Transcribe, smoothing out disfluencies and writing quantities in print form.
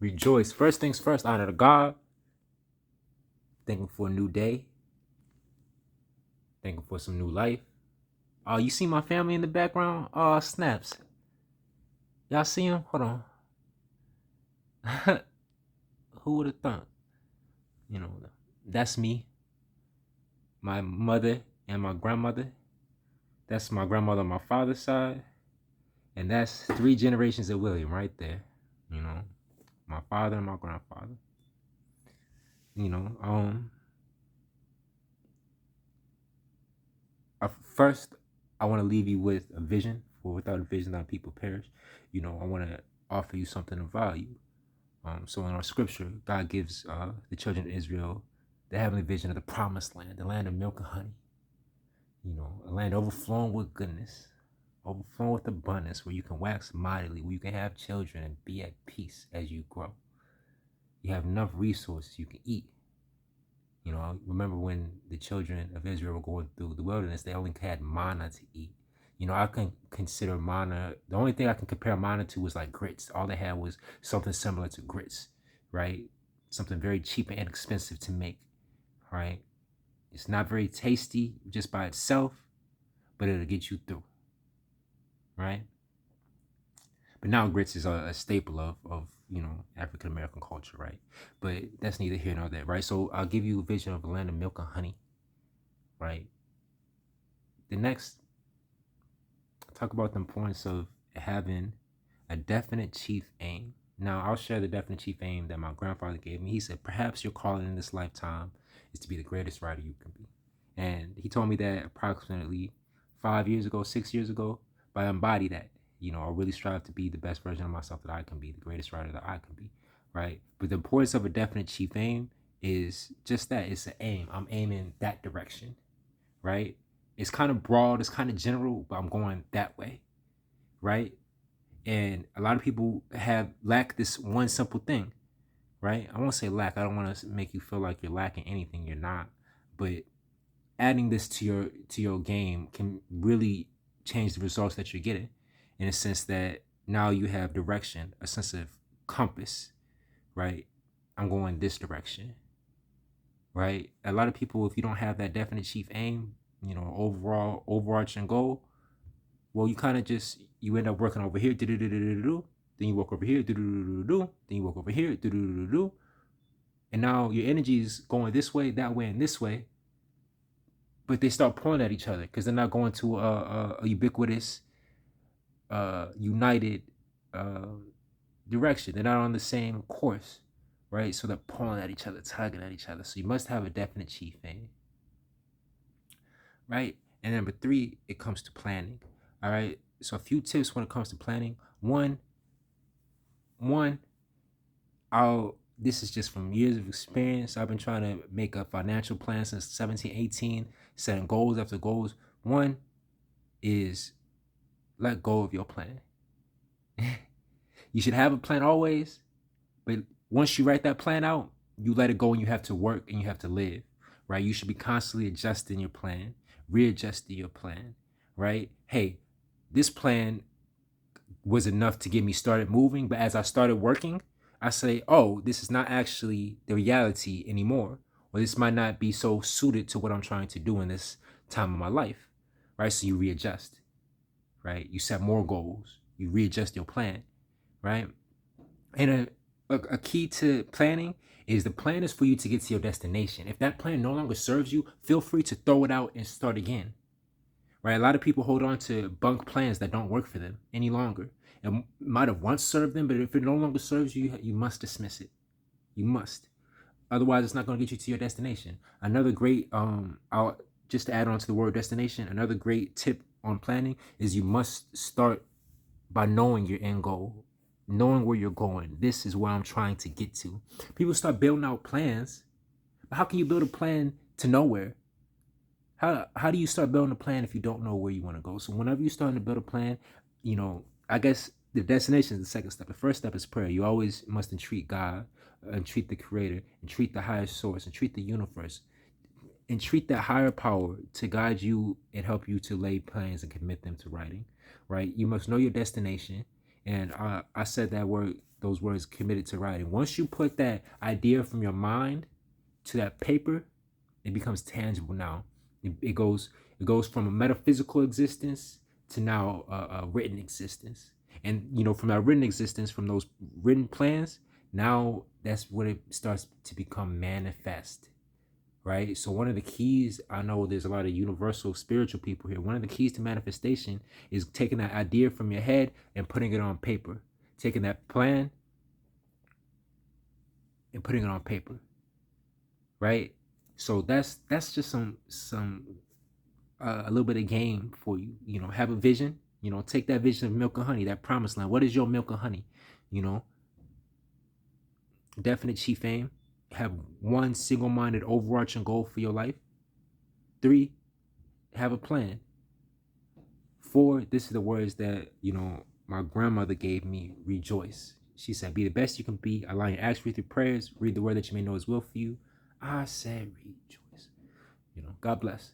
Rejoice. First things first, honor to God. Thank Him for a new day. Thank Him for some new life. Oh, you see my family in the background? Oh, snaps. Y'all see him? Hold on. Who would have thought? You know, that's me, my mother, and my grandmother. That's my grandmother on my father's side. And that's 3 generations of William right there. You know, my father and my grandfather. You know, first, I want to leave you with a vision. For without a vision, our people perish. You know, I want to offer you something of value. So in our scripture, God gives the children of Israel the heavenly vision of the promised land, the land of milk and honey. You know, a land overflowing with goodness, overflowing with abundance, where you can wax mightily, where you can have children and be at peace as you grow. You have enough resources you can eat. You know, I remember when the children of Israel were going through the wilderness, they only had manna to eat. You know, I can consider manna, the only thing I can compare manna to was like grits. All they had was something similar to grits, right? Something very cheap and inexpensive to make, right? It's not very tasty just by itself, but it'll get you through, right? But now grits is a staple of you know, African American culture, right? But that's neither here nor there, right? So I'll give you a vision of a land of milk and honey, right? The next, talk about the importance of having a definite chief aim. Now, I'll share the definite chief aim that my grandfather gave me. He said, perhaps your calling in this lifetime is to be the greatest writer you can be. And he told me that approximately 5 years ago, 6 years ago, but I embody that. You know, I really strive to be the best version of myself that I can be, the greatest writer that I can be, right? But the importance of a definite chief aim is just that. It's an aim. I'm aiming that direction, right? It's kind of broad, it's kind of general, but I'm going that way, right? And a lot of people have lack this one simple thing, right? I won't say lack. I don't want to make you feel like you're lacking anything. You're not. But adding this to your game can really change the results that you're getting, in a sense that now you have direction, a sense of compass, right? I'm going this direction, right? A lot of people, if you don't have that definite chief aim, you know, overall overarching goal, well, you kind of just, you end up working over here, do, then you work over here, do, then you work over here, do, and now your energy is going this way, that way, and this way, but they start pulling at each other because they're not going to a ubiquitous, united direction. They're not on the same course, right? So they're pulling at each other, tugging at each other. So you must have a definite chief aim, right? And number 3, it comes to planning. All right. So a few tips when it comes to planning. One, this is just from years of experience. I've been trying to make a financial plan since 17, 18, setting goals after goals. One is let go of your plan. You should have a plan always, but once you write that plan out, you let it go and you have to work and you have to live, right? You should be constantly adjusting your plan, readjusting your plan, right? Hey, this plan was enough to get me started moving, but as I started working, I say, oh, this is not actually the reality anymore, or this might not be so suited to what I'm trying to do in this time of my life, right? So you readjust, right? You set more goals, you readjust your plan, right? And a key to planning is the plan is for you to get to your destination. If that plan no longer serves you, feel free to throw it out and start again, right? A lot of people hold on to bunk plans that don't work for them any longer. It might have once served them, but if it no longer serves you, you must dismiss it. You must. Otherwise, it's not going to get you to your destination. Another great, I'll just to add on to the word destination, another great tip on planning is you must start by knowing your end goal, knowing where you're going. This is where I'm trying to get to. People start building out plans, but how can you build a plan to nowhere? How do you start building a plan if you don't know where you want to go? So whenever you're starting to build a plan, you know, I guess the destination is the second step. The first step is prayer. You always must entreat God, entreat the Creator, entreat the highest source, entreat the universe, entreat that higher power to guide you and help you to lay plans and commit them to writing, right? You must know your destination. And I said that word those words committed to writing. Once you put that idea from your mind to that paper, it becomes tangible now. It goes from a metaphysical existence to now a written existence. And from that written existence, from those written plans, now that's when it starts to become manifest, right? So one of the keys, I know there's a lot of universal spiritual people here. One of the keys to manifestation is taking that idea from your head and putting it on paper, taking that plan and putting it on paper, right? So that's just some a little bit of game for you. Have a vision. Take that vision of milk and honey, that promised land. What is your milk and honey? Definite chief aim. Have one single-minded overarching goal for your life. 3, have a plan. 4, this is the words that my grandmother gave me. Rejoice. She said, be the best you can be. Align your actions with your prayers. Read the word that you may know His will for you. I said rejoice. God bless.